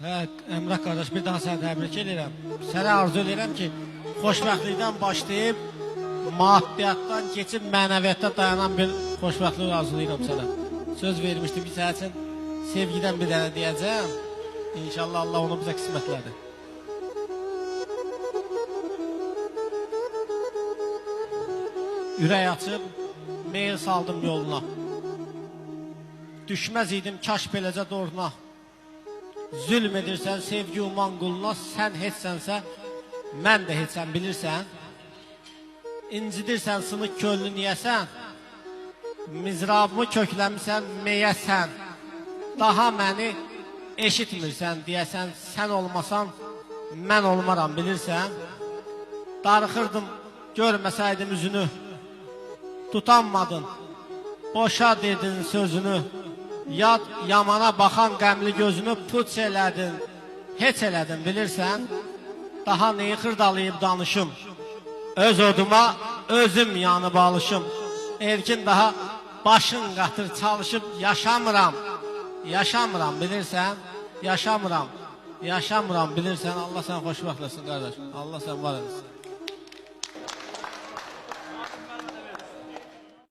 Hə, Əmrah qardaş, bir daha səni təbrik edirəm. Sənə arzu edirəm ki, xoşbəxtlikdən başlayıb, maddiyyatdan keçib, mənəviyyatda dayanan bir xoşbəxtlik arzulayıram sənə. Söz vermişdim ki, sənin üçün sevgidən bir dənə deyəcəm. İnşallah Allah onu bizə qismətlədi. Ürək açıb, meyil saldım yoluna. Düşməz idim kaş beləcə doğruna. Zülm edirsən sevgi uman quluna, sən heçsənsə, mən də heçsən bilirsən. İncidirsən sınıq könlü niyəsən, mizrabımı kökləmirsən meyəsən. Daha məni eşitmirsən deyəsən, sən olmasan, mən olmaram bilirsən. Darıxırdım, görməsəydim üzünü, tutanmadın, boşa dedin sözünü. Yad yamana baxan qəmli gözünü puç elədin, heç elədin bilirsən. Daha neyi xırdalayıb danışım, öz oduma özüm yanıb alışım. Erkin daha başın qatır çalışıb yaşamıram, yaşamıram bilirsən. Yaşamıram, yaşamıram bilirsən. Allah sən xoşbəxt eləsin qardaş, Allah sən var eləsin.